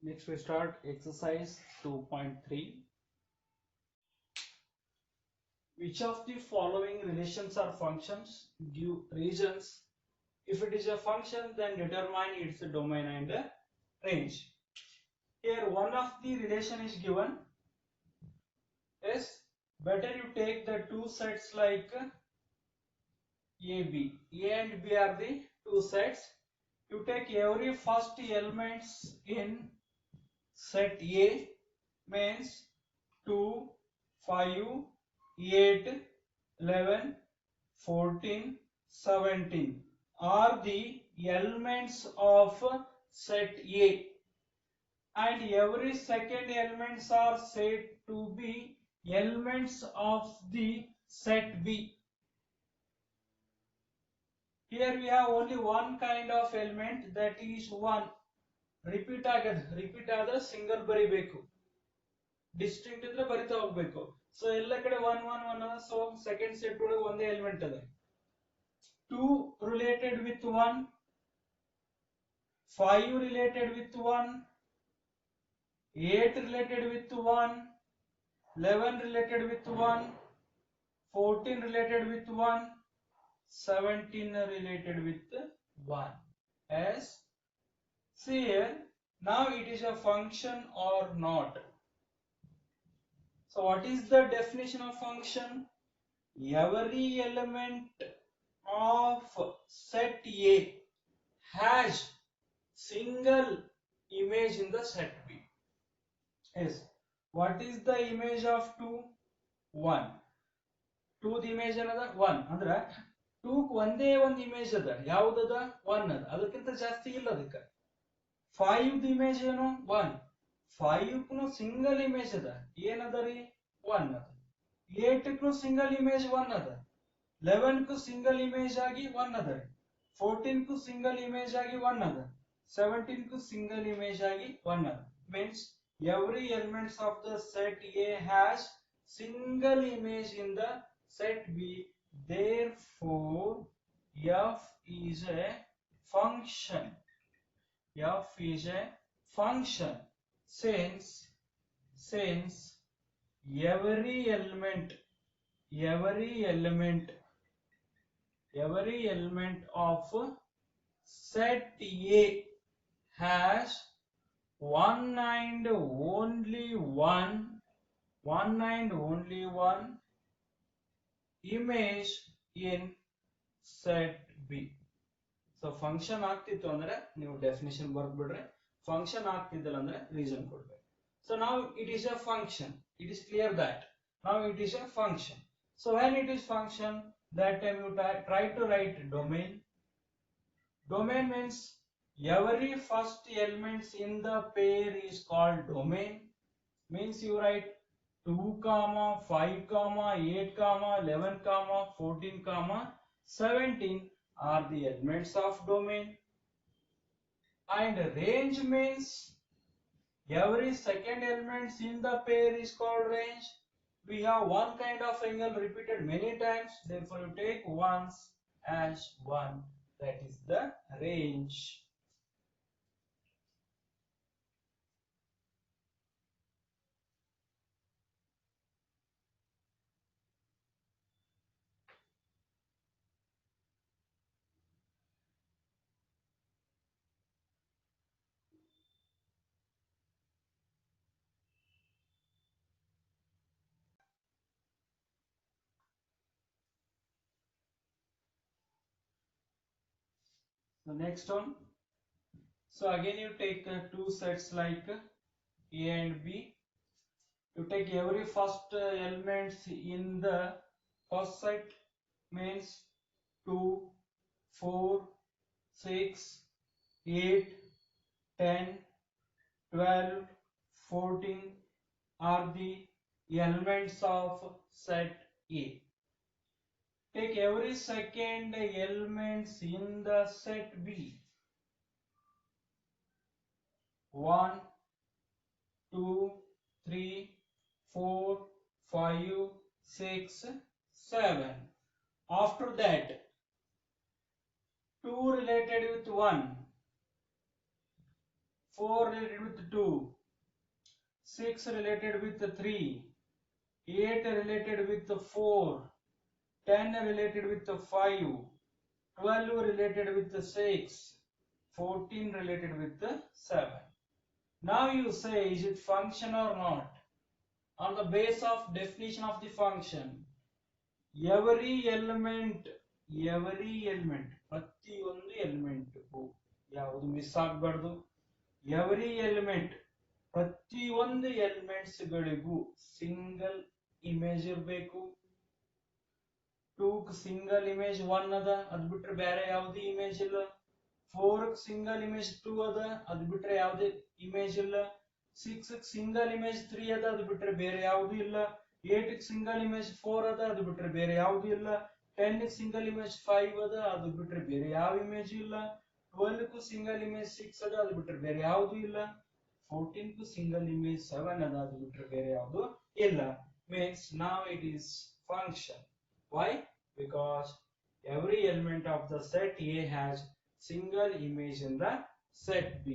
Next we start exercise 2.3. Which of the following relations are functions? Give reasons. If it is a function, then determine its domain and range. Here one of the relation is given. Yes, better you take the two sets like A, B. A and B are the two sets. You take every first elements in set A means 2, 5, 8, 11, 14, 17 are the elements of set A, and every second elements are said to be elements of the set B. Here we have only one kind of element, that is 1. Repeat ಆದ single ಬರಿಬೇಕು, distinct ಇದ್ರೆ ಬರಿತಾ ಹೋಗ್ಬೇಕು. So ಎಲ್ಲ ಕಡೆ 1 1 1 so second set ಒಳಗೆ ಒಂದೇ element ಅದ. 2 related with 1, 5 related with 1, 8 related with 1, 11 related with 1, 14 related with 1, 17 related with 1. As see here, now it is a function or not. So what is the definition of function? Every element of set A has single image in the set B. Yes. What is the image of 2? 1. 2 the image another 1. ಅಂದ್ರೆ 2 ಒಂದೇ ಒಂದು image ಅದ. ಯಾವುದದ? 1 ಅದ. ಅದಕ್ಕಿಂತ ಜಾಸ್ತಿ ಇಲ್ಲ ಅದಕ್ಕೆ. 5 the image ಏನು? 1. 5 ಕು ಸಿಂಗಲ್ ಇಮೇಜ್ ಅದ. ಏನದ ರೀ? 1 ಅದ. 8 ಕು ಸಿಂಗಲ್ ಇಮೇಜ್ 1 ಅದ. 11 ಕು ಸಿಂಗಲ್ ಇಮೇಜ್ ಆಗಿ 1 ಅದ. 14 ಕು ಸಿಂಗಲ್ ಇಮೇಜ್ ಆಗಿ 1 ಅದ. 17 ಕು ಸಿಂಗಲ್ ಇಮೇಜ್ ಆಗಿ 1 ಅದ. Means every elements of the set A has single image in the set B. Therefore f is a function. F is a function since every element of set A has one and only one image in set B. So function ಆಗ್ತಿತ್ತು ಅಂದ್ರೆ ನೀವು definition ಬರ್ದು ಬಿಡ್ರಿ. Function ಆಗ್ತಿದ್ದಲ್ಲ ಅಂದ್ರೆ reason ಕೊಡ್ಬೇಕು. So now it is a function. It is clear that now it is a function. So when it is function, that time you try to write domain. Domain means every first elements in the pair is called domain. Means you write 2, 5, 8, 11, 14, 17 are the elements of domain. And range means every second elements in the pair is called range. We have one kind of angle repeated many times, therefore you take once as 1, that is the range. The next one. So again you take two sets like A and B. You take every first elements in the first set means 2, 4, 6, 8, 10, 12, 14 are the elements of set A. Take every second elements in the set B. 1, 2, 3, 4, 5, 6, 7. After that, 2 related with 1, 4 related with 2, 6 related with 3, 8 related with 4, 10 related with 5, 12 related with 6, 14 related with 7. Now you say, is it function or not? On the base of definition of the function, every element ಪ್ರತಿಯೊಂದು element ಯಾವುದು miss ಆಗಬಾರ್ದು. Every element ಪ್ರತಿಯೊಂದು elements ಗಳಿಗೂ single image ಇರಬೇಕು. 2 single image 1 ಅದ, ಅದ್ ಬಿಟ್ರೆ ಬೇರೆ ಯಾವುದೇ ಇಮೇಜ್ ಇಲ್ಲ. 4 ಸಿಂಗಲ್ ಇಮೇಜ್ 2 ಅದ, ಅದ್ ಬಿಟ್ರೆ ಯಾವುದೇ ಇಮೇಜ್ ಇಲ್ಲ. 6 ಸಿಂಗಲ್ ಇಮೇಜ್ 3 ಅದ, ಅದ್ ಬಿಟ್ರೆ ಬೇರೆ ಯಾವುದು ಇಲ್ಲ. 8 ಸಿಂಗಲ್ ಇಮೇಜ್ 4 ಅದ, ಅದು ಬಿಟ್ರೆ ಬೇರೆ ಯಾವುದು ಇಲ್ಲ. 10 ಸಿಂಗಲ್ ಇಮೇಜ್ 5 ಅದ, ಅದು ಬಿಟ್ರೆ ಬೇರೆ ಯಾವ ಇಮೇಜ್ ಇಲ್ಲ. 12 ಸಿಂಗಲ್ ಇಮೇಜ್ 6 ಅದ, ಅದು ಬಿಟ್ರೆ ಬೇರೆ ಯಾವುದು ಇಲ್ಲ. 14 ಸಿಂಗಲ್ ಇಮೇಜ್ 7 ಅದ, ಅದು ಬಿಟ್ರೆ ಬೇರೆ ಯಾವುದು ಇಲ್ಲ. Means now it is function. Why? Because every element of the set A has single image in the set B.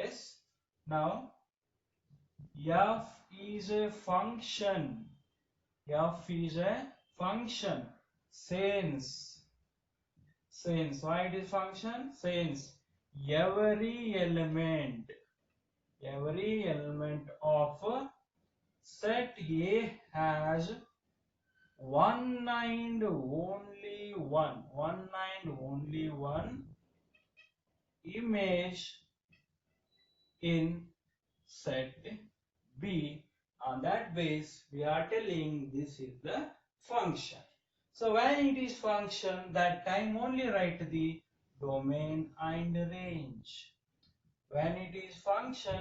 Yes. Now f is a function. F is a function. Since why it is function? Since every element of set A has one and only one image in set B. On that base we are telling this is the function. So when it is function, that time only write the domain and range. When it is function,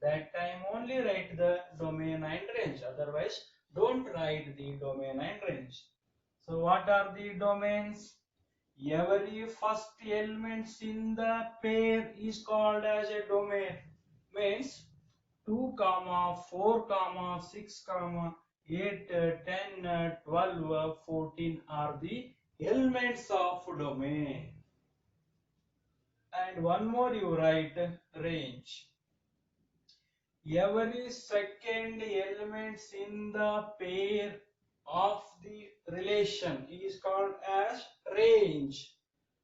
that time only write the domain and range. Otherwise don't write the domain and range. So what are the domains? Every first elements in the pair is called as a domain. Means 2, 4, 6, 8, 10, 12, 14 are the elements of domain. And one more you write range. Every second elements in the pair of the relation is called as range.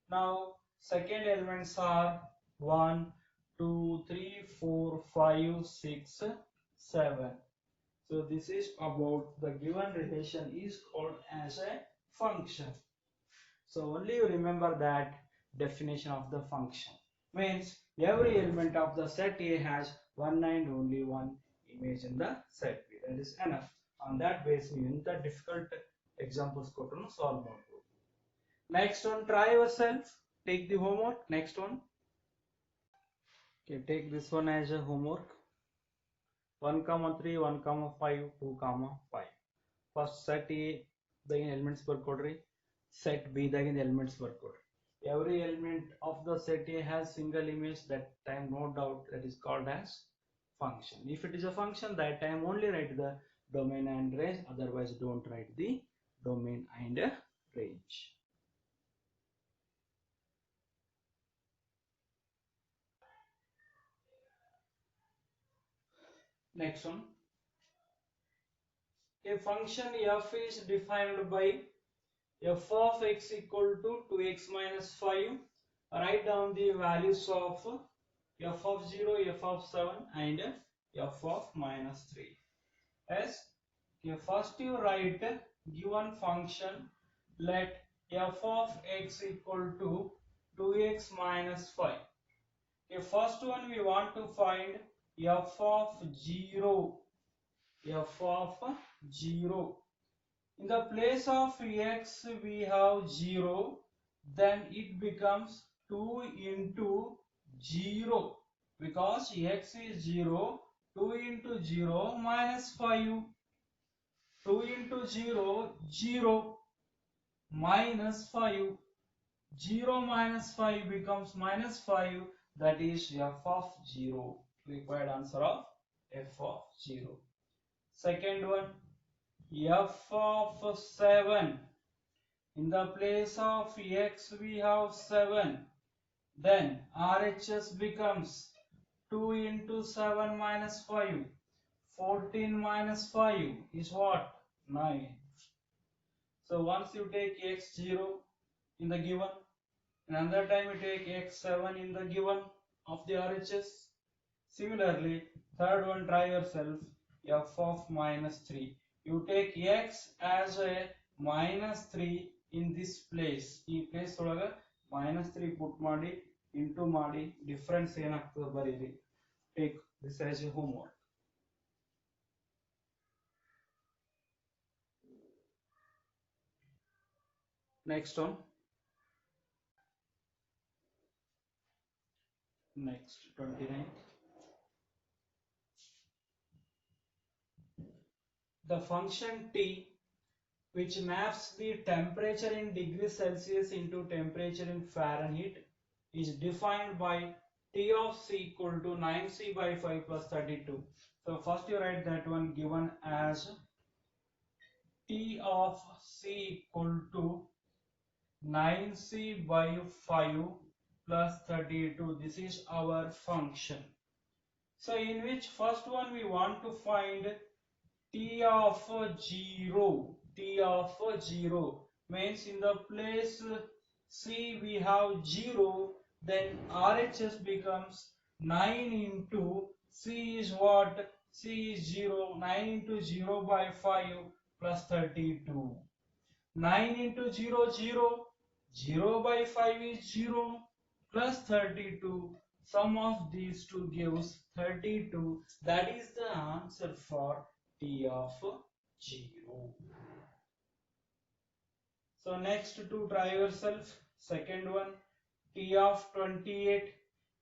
Now second elements are 1, 2, 3, 4, 5, 6, 7. So this is about the given relation is called as a function. So only you remember that definition of the function. Means every element of the set A has one and only one image in the set B. That is enough. On that basis, you inta difficult examples kotru solve ಮಾಡಬಹುದು. Next one, try yourself. Take the homework. Next one. Okay, take this one as a homework. 1, 3, 1, 5, 2, 5. First set A dagiನ elements ಬರ್ಕೊಡ್ರಿ. Set B dagiನ elements ಬರ್ಕೊಡ್ರಿ. Every element of the set A has single image. That time no doubt that is called as function. If it is a function, that time only write the domain and range. Otherwise don't write the domain and range. Next one. A function f is defined by f of x equal to 2x minus 5. Write down the values of f of 0, f of 7 and f of minus 3. Yes. Okay, first you write given function, let f of x equal to 2x minus 5. Okay, first one we want to find f of 0. F of 0. In the place of x we have 0, then it becomes 2 into 0, because x is 0. 2 into 0 minus 5. 2 into 0, 0 minus 5. 0 minus 5 becomes minus 5. That is f of 0. Required answer of f of 0. Second one, f of 7. In the place of x we have 7. Then RHS becomes 2 into 7 minus 5. 14 minus 5 is what? 9. So once you take x0 in the given, another time you take x7 in the given of the RHS. Similarly, third one, try yourself, f of minus 3. You take x as a minus 3 in this place. ಈ place ಒಳಗೆ minus 3 put ಮಾಡಿ into ಮಾಡಿ difference ಏನಾಗ್ತದೆ ಬರೀರಿ. Take this as a homework. Next one. Next 29. The function t, which maps the temperature in degrees Celsius into temperature in Fahrenheit, is defined by t of c equal to 9c by 5 plus 32. So first you write that one given as t of c equal to 9c by 5 plus 32. This is our function. So in which first one we want to find t of 0. T of 0 means in the place c we have 0, then RHS becomes 9 into c is what? C is 0. 9 into 0 by 5 plus 32. 9 into 0, 0. 0 by 5 is 0 plus 32. Sum of these two gives 32. That is the answer for t of 0. So next to try yourself. Second one, t of 28.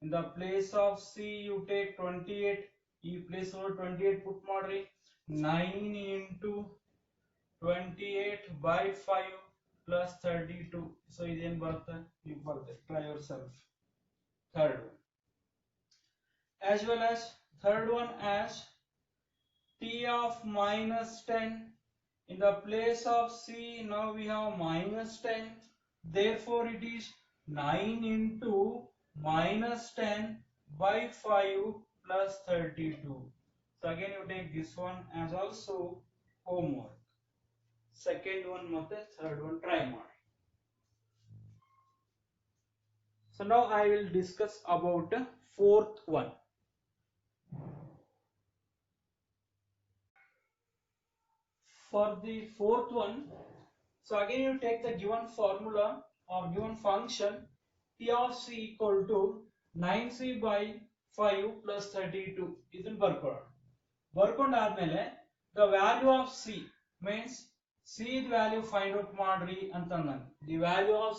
In the place of c you take 28. E place over 28 put ಮಾಡ್ರಿ. 9 into 28 by 5 plus 32. So ಇದೇನು ಬರುತ್ತೆ? You ಬರುತ್ತೆ. Try yourself. Third one. As well as third one as t of minus 10. In the place of c now we have minus 10. Therefore it is 9 into minus 10 by 5 plus 32. So again you take this one as also homework. Second one ಮತ್ತೆ third one try ಮಾಡಿ. So now I will discuss about fourth one. For the fourth one, so again you take the given formula or given function t of c equal to 9c by 5 plus 32. ಇದನ್ನು ಬರ್ಕೊಂಡು ಆದ್ಮೇಲೆ the value of c means c the value find out ಮಾಡ್ರಿ ಅಂತ ನಾನು. The value of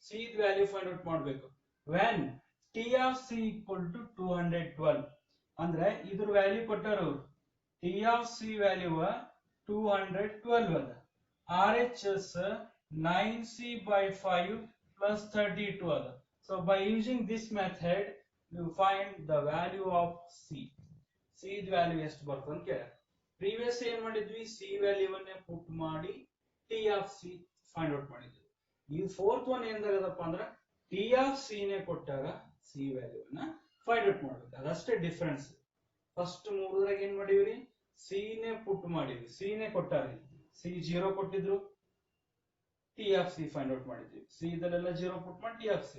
c the value find out ಮಾಡಬೇಕು. When t of c equal to 212 ಅಂದ್ರೆ ಇದ್ರ value ಕೊಟ್ಟರು. t of c ವ್ಯಾಲ್ಯೂ 212 ಅದ. RHS 9c by 5 plus 32 ಅದ. So by using this method you find the value of c. c the value ಎಷ್ಟು ಬರ್ತದೆ ಅಂತ ಕೇಳ. ಪ್ರೀವಿಯಸ್ ಏನ್ ಮಾಡಿದ್ವಿ? c ವ್ಯಾಲ್ಯೂ ಅನ್ನು ಪುಟ್ ಮಾಡಿ t of c find out ಮಾಡಿದ್ವಿ. ಈ ಫೋರ್ತ್ ಒನ್ ಏನಾಗದಪ್ಪ ಅಂದ್ರೆ t of c ನೇ ಕೊಟ್ಟಾಗ c ವ್ಯಾಲ್ಯೂ ಅನ್ನ ಫೈಂಡ್ ಔಟ್ ಮಾಡಬೇಕು. ಅದಷ್ಟೇ ಡಿಫರೆನ್ಸ್. ಫಸ್ಟ್ ಮೂರರಾಗ ಏನ್ ಮಾಡಿವ್ರಿ? c ನೇ ಪುಟ್ ಮಾಡಿದ್ವಿ. c ನೇ ಕೊಟ್ಟಾರಿ. c 0 ಕೊಟ್ಟಿದ್ರು, t of c find out ಮಾಡಿದ್ವಿ. c ಇದೆಲ್ಲ 0 ಪುಟ್ ಮಾಡಿ t of c.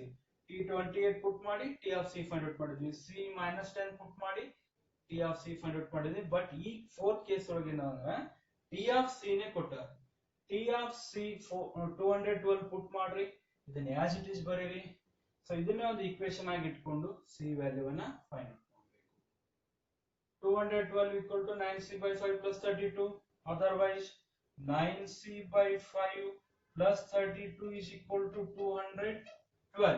t 28 ಪುಟ್ ಮಾಡಿ t of c find out ಮಾಡಿದ್ವಿ. c -10 ಪುಟ್ ಮಾಡಿ t of c find out ಮಾಡಿದ್ವಿ. ಬಟ್ ಈ ಫೋರ್ತ್ ಕೇಸ್ ಒಳಗೆ ಏನಂದ್ರೆ t of c ನೇ ಕೊಟ್ಟಾರ. t of c 212 ಪುಟ್ ಮಾಡ್ರಿ. ಇದನ್ನ ಆಸ್ ಇಟ್ ಇಸ್ ಬರೀರಿ. ಸೊ ಇದನ್ನ ಒಂದು ಈಕ್ವೇಶನ್ ಆಗಿ ಇಟ್ಕೊಂಡು c ವ್ಯಾಲ್ಯೂ ಅನ್ನ ಫೈಂಡ್ ಔಟ್ ಮಾಡಬೇಕು. 212 equal to 9c by 5 plus 32. Otherwise 9c by 5 plus 32 is equal to 212,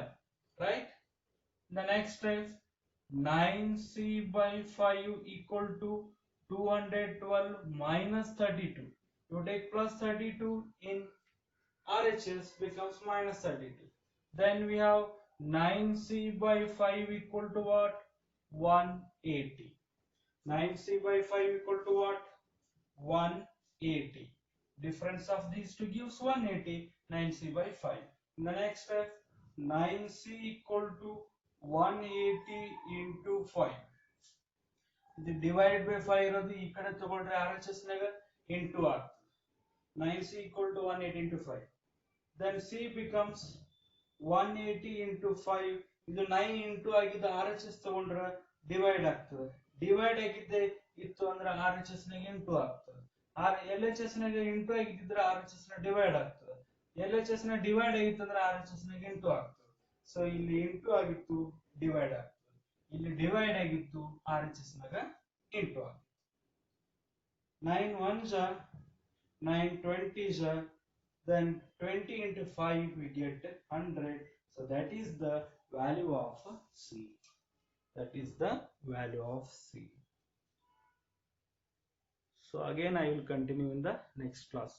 right? The next step, 9c by 5 equal to 212 minus 32. You take plus 32 in RHS becomes minus 32. Then we have 9c by 5 equal to what? 180. 9c by 5 equal to what? 180. Difference of these two gives 180. 9c by 5. In the next step, 9c equal to 180 into 5. ಇದು divided by 5 ಇರೋದು ಈ ಕಡೆ ತಗೊಂಡ್ರೆ RHS ನಾಗ into ಆಗ್ತದೆ. 9C equal to 180 into 5. Then C becomes 180 into 5. ಇದು 9 into ಆಗಿದ್ದು RHS ತಗೊಂಡ್ರೆ divide ಆಗ್ತದೆ. Divide ಆಗಿದ್ದೆ ಇತ್ತು ಅಂದ್ರೆ RHS ನಾಗ into ಆಗ್ತದೆ. LHS ನಾಗ into ಆಗಿದ್ದಿದ್ರೆ RHS ನ divide ಆಗ್ತದೆ. LHS ನ divide ಆಗಿತ್ತು ಅಂದ್ರೆ RHS ನಾಗ into ಆಗ್ತದೆ. ಸೊ ಇಲ್ಲಿ into ಆಗಿತ್ತು divide ಆಗ್ತದೆ. ಇಲ್ಲಿ divide ಆಗಿತ್ತು RHS ನಾಗ into ಆಗ್ತದೆ. 9 ones are 9 20s are, then 20 into 5 we get 100. So that is the value of C. That is the value of C. So again I will continue in the next class.